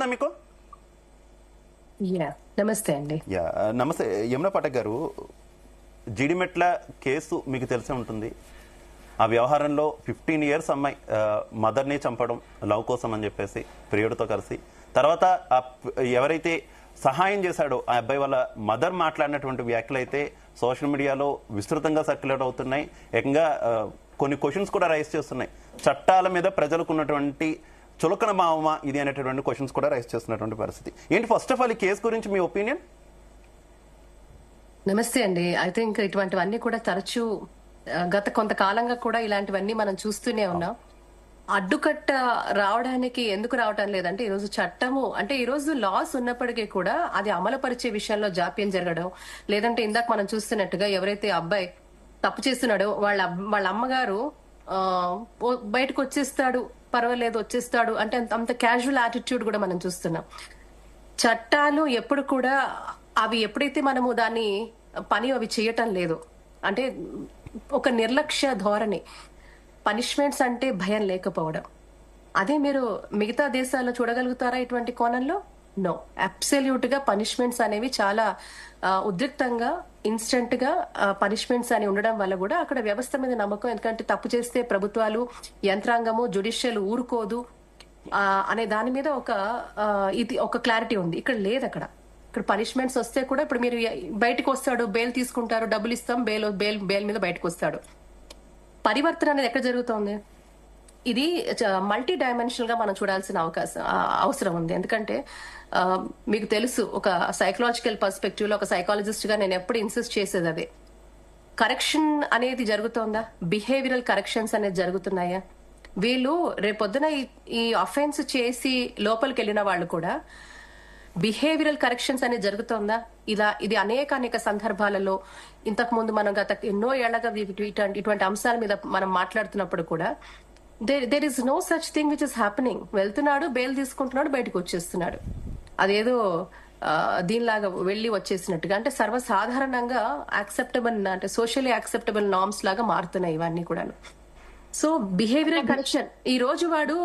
ఉందా మీకు? నమస్తే అండి. నమస్తే యమునా పాఠక్ గారు. జీడిమెట్ల కేసు మీకు తెలిసే ఉంటుంది. ఆ వ్యవహారంలో 15 years అమ్మాయి మదర్ని చంపడం లవ్ కోసం అని చెప్పేసి ప్రియుడితో కలిసి, తర్వాత ఎవరైతే సహాయం చేశాడో ఆ అబ్బాయి వాళ్ళ మదర్ మాట్లాడినటువంటి వ్యాఖ్యలు అయితే సోషల్ మీడియాలో విస్తృతంగా సర్క్యులేట్ అవుతున్నాయి. ఏకంగా కొన్ని క్వశ్చన్స్ కూడా రైజ్ చేస్తున్నాయి. చట్టాల మీద ప్రజలకు ఉన్నటువంటి చులకన భావమా ఇది అనేటటువంటి క్వశ్చన్స్ కూడా రైజ్ చేస్తున్నటువంటి పరిస్థితి ఏంటి? ఫస్ట్ ఆఫ్ ఆల్ ఈ కేసు గురించి మీ ఒపీనియన్? నమస్తే అండి. ఐ థింక్ ఇటువంటివన్నీ కూడా తరచూ గత కొంతకాలంగా కూడా ఇలాంటివన్నీ మనం చూస్తూనే ఉన్నాం. అడ్డుకట్ట రావడానికి ఎందుకు రావటం లేదంటే ఈరోజు చట్టము అంటే ఈరోజు లాస్ ఉన్నప్పటికీ కూడా అది అమలుపరిచే విషయంలో జాప్యం జరగడం, లేదంటే ఇందాక మనం చూస్తున్నట్టుగా ఎవరైతే అబ్బాయి తప్పు చేస్తున్నాడో వాళ్ళ అమ్మగారు బయటకు వచ్చేస్తాడు, పర్వాలేదు వచ్చేస్తాడు అంటే అంత క్యాజువల్ యాటిట్యూడ్ కూడా మనం చూస్తున్నాం. చట్టాలు ఎప్పుడు కూడా అవి ఎప్పుడైతే మనము దాన్ని అవి చేయటం లేదు అంటే ఒక నిర్లక్ష్య ధోరణి, పనిష్మెంట్స్ అంటే భయం లేకపోవడం, అదే మీరు మిగతా దేశాల్లో చూడగలుగుతారా ఇటువంటి కోణంలో? నో, అబ్సల్యూట్ గా పనిష్మెంట్స్ అనేవి చాలా ఉద్రిక్తంగా ఇన్స్టెంట్ గా పనిష్మెంట్స్ అని ఉండడం వల్ల కూడా అక్కడ వ్యవస్థ మీద నమ్మకం, ఎందుకంటే తప్పు చేస్తే ప్రభుత్వాలు, యంత్రాంగము, జ్యుడిషియల్ ఊరుకోదు అనే దాని మీద ఒక క్లారిటీ ఉంది. ఇక్కడ లేదు. ఇక్కడ పనిష్మెంట్స్ వస్తే కూడా ఇప్పుడు మీరు బయటకు వస్తాడు, బెయిల్ తీసుకుంటారు, డబ్బులు ఇస్తాం, బెయిల్ మీద బయటకు వస్తాడు. పరివర్తన అనేది ఎక్కడ జరుగుతోంది? ఇది మల్టీ డైమెన్షనల్ గా మనం చూడాల్సిన అవసరం ఉంది. ఎందుకంటే మీకు తెలుసు, ఒక సైకలాజికల్ పర్స్పెక్టివ్ లో ఒక సైకాలజిస్ట్ గా నేను ఎప్పుడు ఇన్సిస్ట్ చేసేది అదే, కరెక్షన్ అనేది జరుగుతోందా? బిహేవియరల్ కరెక్షన్స్ అనేది జరుగుతున్నాయా? వీళ్ళు రేపొద్దున ఈ అఫెన్స్ చేసి లోపలికి వెళ్ళిన వాళ్ళు కూడా బిహేవియరల్ కరెక్షన్స్ అనేది జరుగుతోందా? ఇది అనేక సందర్భాలలో ఇంతకు ముందు మనం గత ఎన్నో ఏళ్లగా ఇటువంటి అంశాల మీద మనం మాట్లాడుతున్నప్పుడు కూడా there is no such thing which is happening. వెళ్తున్నాడు, బెయిల్ తీసుకుంటున్నాడు, బయటకు వచ్చేస్తున్నాడు. అదేదో దీనిలాగా వెళ్లి వచ్చేసినట్టుగా, అంటే సర్వసాధారణంగా యాక్సెప్టబుల్ అంటే సోషల్లీ యాక్సెప్టబుల్ నార్మ్స్ లాగా మారుతున్నాయి ఇవన్నీ కూడా. సో బిహేవియరల్ కరెక్షన్, ఈ రోజు వాడు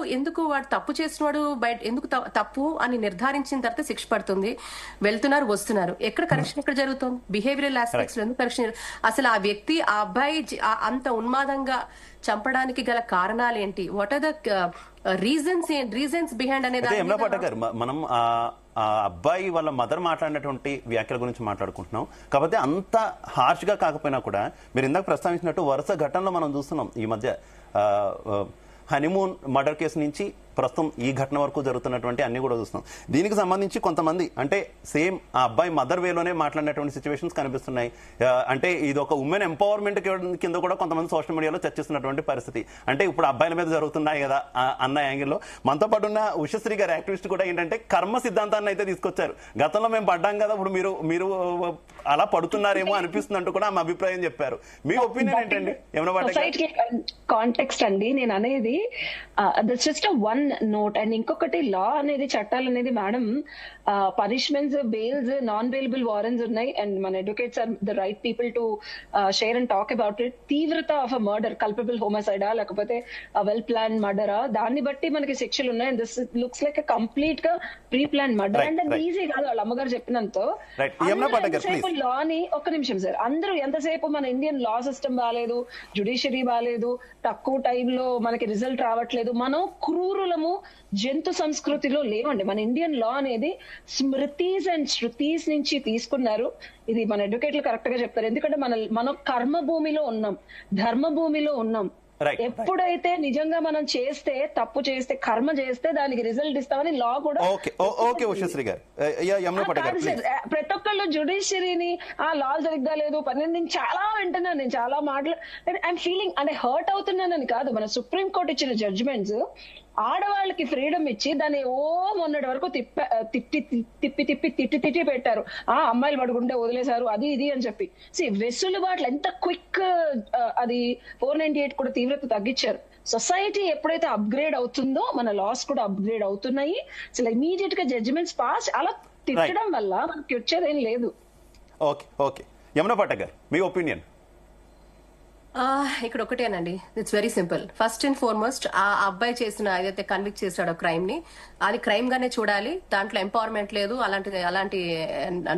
తప్పు చేసిన వాడు ఎందుకు తప్పు అని నిర్ధారించిన తర్వాత శిక్ష పడుతుంది, వెళ్తున్నారు, వస్తున్నారు. ఎక్కడ కరెక్షన్ ఎక్కడ జరుగుతుంది? బిహేవియరల్ ఆస్పెక్ట్స్ లో ఎందుకు కరెక్షన్? అసలు ఆ వ్యక్తి, ఆ అబ్బాయి అంత ఉన్మాదంగా చంపడానికి గల కారణాలు ఏంటి? What are the reasons behind అనేది మనం ఆ అబ్బాయి వాళ్ళ మదర్ మాట్లాడినటువంటి వ్యాఖ్యల గురించి మాట్లాడుకుంటున్నాం. కాకపోతే అంత హార్ష్ గా కాకపోయినా కూడా మీరు ఇందాక ప్రస్తావించినట్టు వరుస ఘటనలో మనం చూస్తున్నాం ఈ మధ్య. హనీమూన్ మర్డర్ కేసు నుంచి ప్రస్తుతం ఈ ఘటన వరకు జరుగుతున్నటువంటి అన్ని కూడా చూస్తున్నాం. దీనికి సంబంధించి కొంతమంది అంటే సేమ్ ఆ అబ్బాయి మదర్ వేలోనే మాట్లాడినటువంటి సిచ్యువేషన్స్ కనిపిస్తున్నాయి. అంటే ఇది ఒక ఉమెన్ ఎంపవర్మెంట్ కింద కూడా కొంతమంది సోషల్ మీడియాలో చర్చిస్తున్నటువంటి పరిస్థితి. అంటే ఇప్పుడు అబ్బాయిల మీద జరుగుతున్నాయి కదా అన్న యాంగిల్లో మనతో పాటు ఉన్న ఉషశ్రీ గారి యాక్టివిస్ట్ కూడా ఏంటంటే కర్మ సిద్ధాంతాన్ని అయితే తీసుకొచ్చారు. గతంలో మేము పడ్డాం కదా, ఇప్పుడు మీరు అలా పడుతున్నారేమో అనిపిస్తుంది అంటూ కూడా మా అభిప్రాయం చెప్పారు. మీ ఒపీనియన్ ఏంటండి? కాంటెక్స్ట్ అండి నేను అనేది జస్ట్ వన్ నోట్. అండ్ ఇంకొకటి, లా అనేది, చట్టాలు అనేది madam, punishments, bails, non bailable warrants ఉన్నాయి. అండ్ మన advocates are the right people to share and talk about it. తీవ్రత ఆఫ్ అ మర్డర్, కల్పబుల్ హోమసైడా లేకపోతే వెల్ ప్లాన్ మర్డరా, దాన్ని బట్టి మనకి శిక్షలు ఉన్నాయి. And this looks like a pre plan murder. And అది ఈజీ కాదు. వాళ్ళ అమ్మగారు చెప్పినంత లాని, ఒక్క నిమిషం సార్, అందరూ ఎంతసేపు మన ఇండియన్ లా సిస్టమ్ బాగాలేదు, జ్యుడిషియరీ బాగాలేదు, తక్కువ టైంలో మనకి రిజల్ట్ రావట్లేదు, మనం క్రూరులము, జంతు సంస్కృతిలో లేవండి. మన ఇండియన్ లా అనేది స్మృతీస్ అండ్ శృతీస్ నుంచి తీసుకున్నారు. ఇది మన అడ్వకేట్లు కరెక్ట్ గా చెప్తారు. ఎందుకంటే మనం కర్మ భూమిలో ఉన్నాం, ధర్మ భూమిలో ఉన్నాం. ఎప్పుడైతే నిజంగా మనం తప్పు చేస్తే, కర్మ చేస్తే దానికి రిజల్ట్ ఇస్తామని లా కూడా. ప్రతి ఒక్కళ్ళు జ్యుడిషియరీని లా సరిగ్గా లేదు, నేను చాలా వింటున్నాను, నేను చాలా ఐఎమ్ ఫీలింగ్ అంటే హర్ట్ అవుతున్నానని కాదు. మన సుప్రీం కోర్ట్ ఇచ్చిన జడ్జిమెంట్స్ ఆడవాళ్ళకి ఫ్రీడమ్ ఇచ్చి దాన్ని మొన్నటి వరకు తిట్టి పెట్టారు. అమ్మాయిలు పడుకుంటే వదిలేశారు, అది ఇది అని చెప్పి. వెసులుబాట్లు ఎంత క్విక్, అది 498 కూడా తీవ్రత తగ్గించారు. సొసైటీ ఎప్పుడైతే అప్గ్రేడ్ అవుతుందో మన లాస్ కూడా అప్గ్రేడ్ అవుతున్నాయి. అసలు ఇమీడియట్ గా జడ్జిమెంట్స్ పాస్ అలా తిట్టడం వల్ల మనకి వచ్చేదేం లేదు. ఓకే యమునా పాఠక్ గారు, మీ ఒపీనియన్? ఇక్కడ ఒకటేనండి, it's very simple. First and foremost ఆ అబ్బాయి చేసిన ఏదైతే కన్విక్ట్ చేశాడో క్రైమ్ ని, అది క్రైమ్ గానే చూడాలి. దాంట్లో ఎంపవర్మెంట్ లేదు, అలాంటి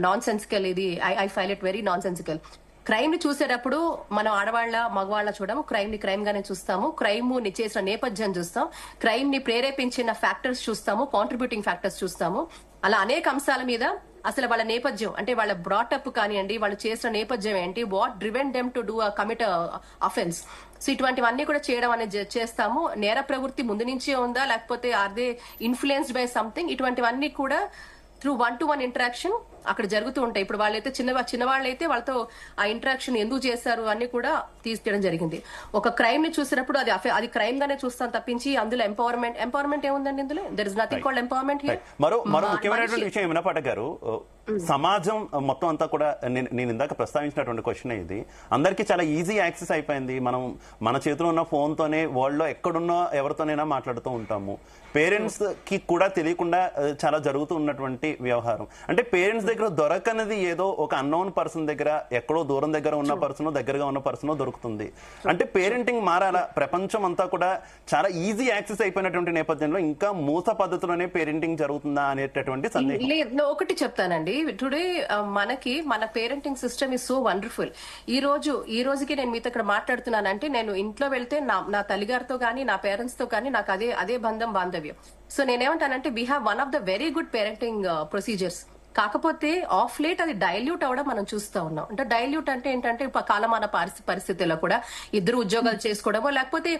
నాన్ సెన్సికల్ ఇది. I file it very non sensical. Crime ని చూసేటప్పుడు మనం ఆడవాళ్ళ మగవాళ్ళ చూడము, క్రైమ్ ని క్రైమ్ గానే చూస్తాము. క్రైమ్ ని చేసిన నేపథ్యం చూస్తాం, క్రైమ్ ని ప్రేరేపించిన ఫ్యాక్టర్స్ చూస్తాము, కాంట్రిబ్యూటింగ్ ఫ్యాక్టర్స్ చూస్తాము. అలా అనేక అంశాల మీద అసలు వాళ్ళ నేపథ్యం అంటే వాళ్ళ బ్రాటప్ కానివ్వండి, వాళ్ళు చేసిన నేపథ్యం ఏంటి, what driven డెమ్ to do commit offence. So ఇటువంటివన్నీ కూడా చేయడం అనేది చేస్తాము. నేర ప్రవృత్తి ముందు నుంచే ఉందా, లేకపోతే are they influenced by something, ఇటువంటివన్నీ కూడా త్రూ 1-to-1 ఇంటరాక్షన్ అక్కడ జరుగుతూ ఉంటాయి. ఇప్పుడు వాళ్ళైతే చిన్నవాళ్ళైతే వాళ్ళతో ఆ ఇంటరాక్షన్ ఎందుకు చేశారు అన్ని కూడా తీసుకోవడం జరిగింది. ఒక క్రైమ్ ని చూసినప్పుడు అది క్రైమ్ గానే చూస్తాం తప్పించి అందులో ఎంపవర్మెంట్ ఏముందండి? ఇందులో there is nothing called empowerment here. మరో ముఖ్యమైనటువంటి విషయం ఏమైనా పాఠక్ గారు, సమాజం మొత్తం అంతా కూడా నేను ఇందాక ప్రస్తావించినటువంటి క్వశ్చన్ ఇది, అందరికీ చాలా ఈజీ యాక్సెస్ అయిపోయింది. మనం మన చేతిలో ఉన్న ఫోన్ తోనే వరల్డ్ లో ఎక్కడున్నా ఎవరితోనైనా మాట్లాడుతూ ఉంటాము. పేరెంట్స్ కి కూడా తెలియకుండా చాలా జరుగుతూ ఉన్నటువంటి వ్యవహారం. అంటే పేరెంట్స్ దగ్గర దొరకనిది ఏదో ఒక అన్నోన్ పర్సన్ దగ్గర, ఎక్కడో దూరం దగ్గర ఉన్న పర్సన్, దగ్గరగా ఉన్న పర్సన్ దొరుకుతుంది. అంటే పేరెంటింగ్ మారాలా? ప్రపంచం అంతా కూడా చాలా ఈజీ యాక్సెస్ అయిపోయినటువంటి నేపథ్యంలో ఇంకా మూస పద్ధతిలోనే పేరెంటింగ్ జరుగుతుందా అనేటటువంటి సందేహం. ఒకటి చెప్తానండి, టుడే మన parenting system is so wonderful. ఈ రోజుకి నేను మీతో ఇక్కడ మాట్లాడుతున్నానంటే, నేను ఇంట్లో వెళ్తే నా తల్లిగారితో కానీ నా పేరెంట్స్ తో కానీ నాకు అదే బాంధవ్యం. సో నేనేమంటానంటే, we have one of the very good parenting procedures. కాకపోతే ఆఫ్ లేట్ అది డైల్యూట్ అవడం మనం చూస్తూ ఉన్నాం. అంటే డైల్యూట్ అంటే ఏంటంటే, కాలమాన పరిస్థితుల్లో కూడా ఇద్దరు ఉద్యోగాలు చేసుకోవడమో, లేకపోతే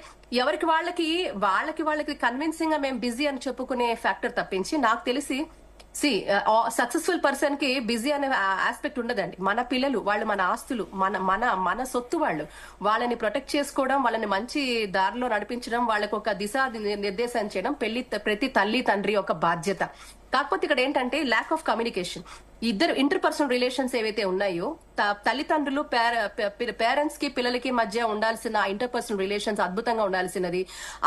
ఎవరికి వాళ్ళకి కన్విన్సింగ్ గా మేము బిజీ అని చెప్పుకునే ఫ్యాక్టర్ తప్పించి, నాకు తెలిసి సక్సెస్ఫుల్ పర్సన్ కి బిజీ అనే ఆస్పెక్ట్ ఉండదండి. మన పిల్లలు వాళ్ళు మన ఆస్తులు, మన సొత్తు. వాళ్ళని ప్రొటెక్ట్ చేసుకోవడం, వాళ్ళని మంచి దారిలో నడిపించడం, వాళ్ళకి ఒక దిశా నిర్దేశం చేయడం ప్రతి తల్లి తండ్రి ఒక బాధ్యత. కాకపోతే ఇక్కడ ఏంటంటే ల్యాక్ ఆఫ్ కమ్యూనికేషన్. ఇద్దరు ఇంటర్ పర్సనల్ రిలేషన్స్ ఏవైతే ఉన్నాయో, తల్లిదండ్రులు పేరెంట్స్ కి పిల్లలకి మధ్య ఉండాల్సిన ఇంటర్ పర్సనల్ రిలేషన్స్ అద్భుతంగా ఉండాల్సినది.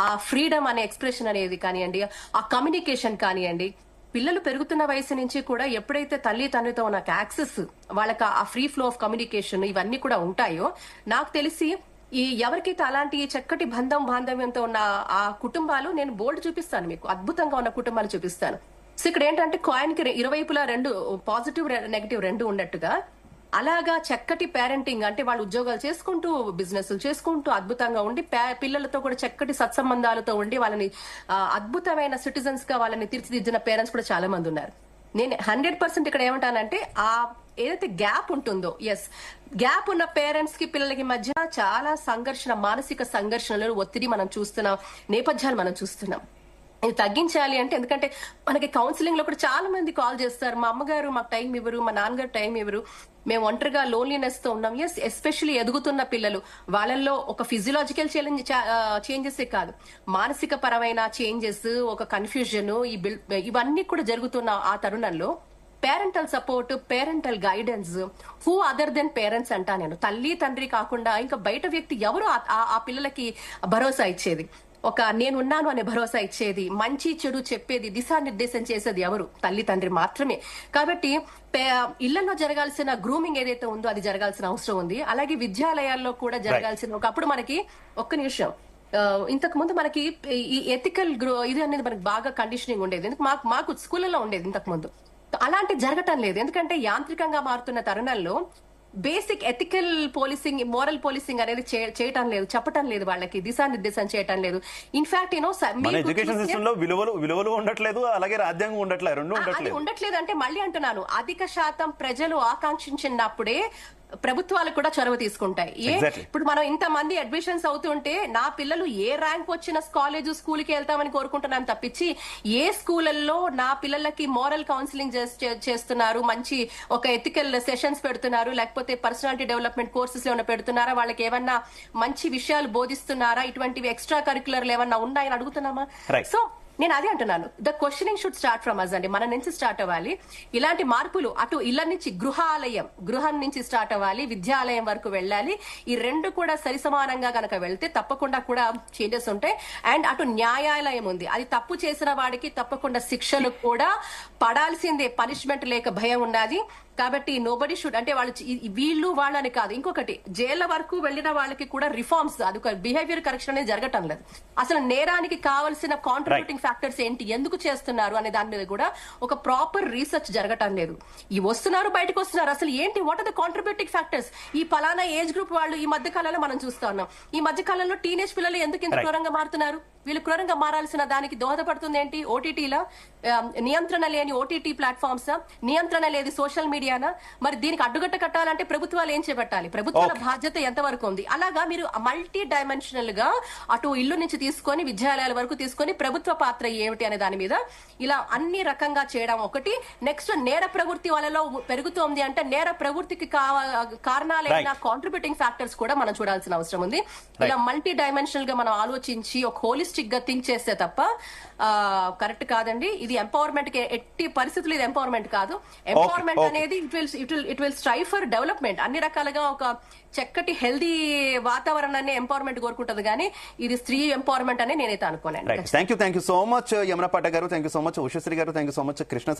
ఆ ఫ్రీడమ్ అనే ఎక్స్ప్రెషన్ అనేది కానివ్వండి, ఆ కమ్యూనికేషన్ కానివ్వండి, పిల్లలు పెరుగుతున్న వయసు నుంచి కూడా ఎప్పుడైతే తల్లి తండ్రితో ఉన్న యాక్సెస్, వాళ్ళకి ఆ ఫ్రీ ఫ్లో ఆఫ్ కమ్యూనికేషన్ ఇవన్నీ కూడా ఉంటాయో, నాకు తెలిసి ఎవరికైతే అలాంటి చక్కటి బాంధవ్యంతో ఉన్న ఆ కుటుంబాలు, నేను బోల్డ్ చూపిస్తాను మీకు, అద్భుతంగా ఉన్న కుటుంబాలు చూపిస్తాను. సో ఇక్కడ ఏంటంటే, కాయిన్ కి ఇరువైపులా రెండు, పాజిటివ్ నెగటివ్ రెండు ఉన్నట్టుగా, అలాగా చక్కటి పేరెంటింగ్ అంటే వాళ్ళు ఉద్యోగాలు చేసుకుంటూ, బిజినెస్ చేసుకుంటూ అద్భుతంగా ఉండి, పిల్లలతో కూడా చక్కటి సత్సంబంధాలతో ఉండి, వాళ్ళని అద్భుతమైన సిటిజన్స్ గా వాళ్ళని తీర్చిదిద్దిన పేరెంట్స్ కూడా చాలా మంది ఉన్నారు. నేను 100% ఇక్కడ ఏమంటానంటే, ఆ ఏదైతే గ్యాప్ ఉంటుందో, గ్యాప్ ఉన్న పేరెంట్స్ కి పిల్లలకి మధ్య చాలా సంఘర్షణ, మానసిక సంఘర్షణలు, ఒత్తిడి మనం చూస్తున్నాం, నేపథ్యాలు మనం చూస్తున్నాం. ఇది తగ్గించాలి అంటే, ఎందుకంటే మనకి కౌన్సిలింగ్ లో కూడా చాలా మంది కాల్ చేస్తారు, మా అమ్మగారు మాకు టైం ఇవ్వరు, మా నాన్నగారు టైం ఇవ్వరు, మేము ఒంటరిగా లోన్లీనెస్ తో ఉన్నాం. ఎస్పెషల్లీ ఎదుగుతున్న పిల్లలు, వాళ్ళల్లో ఒక ఫిజియలాజికల్ చేంజెస్ కాదు, మానసిక పరమైన చేంజెస్, ఒక కన్ఫ్యూజన్, ఇవన్నీ కూడా జరుగుతున్న ఆ తరుణంలో parental support, parental guidance, who other than parents అంటా నేను. తల్లి తండ్రి కాకుండా ఇంకా బయట వ్యక్తి ఎవరు ఆ పిల్లలకి భరోసా ఇచ్చేది, ఒక నేనున్నాను అనే భరోసా ఇచ్చేది, మంచి చెడు చెప్పేది, దిశానిర్దేశం చేసేది ఎవరు? తల్లి తండ్రి మాత్రమే. కాబట్టి ఇళ్లలో జరగాల్సిన గ్రూమింగ్ ఏదైతే ఉందో అది జరగాల్సిన అవసరం ఉంది. అలాగే విద్యాలయాల్లో కూడా జరగాల్సిన, ఒకప్పుడు మనకి ఒక్క నిమిషం, ఇంతకు ముందు మనకి ఈ ఎథికల్ ఇది అనేది మనకి బాగా కండిషనింగ్ ఉండేది. ఎందుకు మాకు స్కూళ్ళలో ఉండేది ఇంతకు ముందు. అలాంటి జరగటం లేదు, ఎందుకంటే యాంత్రికంగా మారుతున్న తరుణంలో basic ethical policing, moral policing అనేది చేయటం లేదు, చెప్పటం లేదు, వాళ్ళకి దిశానిర్దేశం చేయటం లేదు. ఇన్ఫాక్ట్ మన ఎడ్యుకేషన్ సిస్టమ్ లో విలువలు ఉండట్లేదు, అలాగే రాజ్యాంగం ఉండట్లేదు, రెండు ఉండట్లేదు. అంటే మళ్ళీ అంటున్నాను, అధిక శాతం ప్రజలు ఆకాంక్షించినప్పుడే ప్రభుత్వాలు కూడా చొరవ తీసుకుంటాయి. ఇప్పుడు మనం ఇంతమంది అడ్మిషన్స్ అవుతుంటే, నా పిల్లలు ఏ ర్యాంక్ వచ్చిన స్కూల్కి వెళ్తామని కోరుకుంటున్నాను తప్పించి, ఏ స్కూళ్ళల్లో నా పిల్లలకి మోరల్ కౌన్సిలింగ్ చేస్తున్నారు, మంచి ఒక ఎథికల్ సెషన్స్ పెడుతున్నారు, లేకపోతే పర్సనాలిటీ డెవలప్మెంట్ కోర్సెస్ ఏమైనా పెడుతున్నారా, వాళ్ళకి ఏమన్నా మంచి విషయాలు బోధిస్తున్నారా, ఇటువంటివి ఎక్స్ట్రా కరిక్యులర్లు ఏమన్నా ఉన్నాయని అడుగుతున్నామా? సో నేను అదే అంటున్నాను, the questioning should start from us అండి, మన నుంచి స్టార్ట్ అవ్వాలి. ఇలాంటి మార్పులు అటు ఇళ్ల నుంచి గృహం నుంచి స్టార్ట్ అవ్వాలి, విద్యాలయం వరకు వెళ్ళాలి. ఈ రెండు కూడా సరిసమానంగా గనక వెళ్తే తప్పకుండా కూడా చేంజెస్ ఉంటాయి. అండ్ అటు న్యాయాలయం ఉంది, అది తప్పు చేసిన వాడికి తప్పకుండా శిక్షలు కూడా పడాల్సిందే, పనిష్మెంట్ లేక భయం ఉన్నది. కాబట్టి నోబడి షుడ్, అంటే వీళ్ళు వాళ్ళని కాదు, ఇంకొకటి జైళ్ల వరకు వెళ్ళిన వాళ్ళకి కూడా రిఫార్మ్స్, అది ఒక బిహేవియర్ కరెక్షన్ అనేది జరగటం లేదు. అసలు నేరానికి కావాల్సిన కాంట్రిబ్యూటింగ్ ఫ్యాక్టర్స్ ఏంటి, ఎందుకు చేస్తున్నారు అనే దాని మీద కూడా ఒక ప్రాపర్ రీసెర్చ్ జరగటం లేదు. ఈ వస్తున్నారు బయటకు వస్తున్నారు, అసలు ఏంటి, what are the contributing factors? ఈ పలానా ఏజ్ గ్రూప్ వాళ్ళు ఈ మధ్య కాలంలో మనం చూస్తా ఉన్నాం, ఈ మధ్య కాలంలో టీనేజ్ పిల్లలు ఎందుకు ఇంత క్రూరంగా మారుతున్నారు? వీళ్ళు క్రూరంగా మారాల్సిన దానికి దోహదపడుతుంది ఏంటి? ఓటీటీల నియంత్రణ లేని ఓటీటీ ప్లాట్ఫామ్స్, నియంత్రణ లేదు సోషల్ మీడియానా? మరి దీనికి అడ్డుగట్ట కట్టాలంటే ప్రభుత్వాలు ఏం చేపట్టాలి? ప్రభుత్వాల బాధ్యత ఎంతవరకు ఉంది? అలాగా మీరు మల్టీ డైమెన్షనల్ గా అటు ఇల్లు నుంచి తీసుకొని విద్యాలయాల వరకు తీసుకొని ప్రభుత్వ పాత్ర ఏమిటి అనే దాని మీద ఇలా అన్ని రకంగా చేయడం ఒకటి. నెక్స్ట్ నేర ప్రవృత్తి వాళ్ళలో పెరుగుతోంది అంటే నేర ప్రవృత్తికి కారణాలైన కాంట్రిబ్యూటింగ్ ఫ్యాక్టర్స్ కూడా మనం చూడాల్సిన అవసరం ఉంది. ఇలా మల్టీ డైమెన్షనల్ గా మనం ఆలోచించి ఒక హోలిస్టిక్ గా థింక్ చేస్తే తప్ప కరెక్ట్ కాదండి. ఇది ఎంపవర్మెంట్ కి ఎట్టి పరిస్థితులు ఇది ఎంపవర్మెంట్ కాదు. ఎంపవర్మెంట్ అనేది it will strive for development. అన్ని రకాలుగా ఒక చక్కటి హెల్దీ వాతావరణాన్ని ఎంపవర్మెంట్ కోరుకుంటది, కానీ ఇది స్త్రీ ఎంపవర్మెంట్ అని నేనైతే అనుకోనండి. Thank you so much Yamuna Pathak garu, thank you so much Ushasri garu, thank you so much Krishna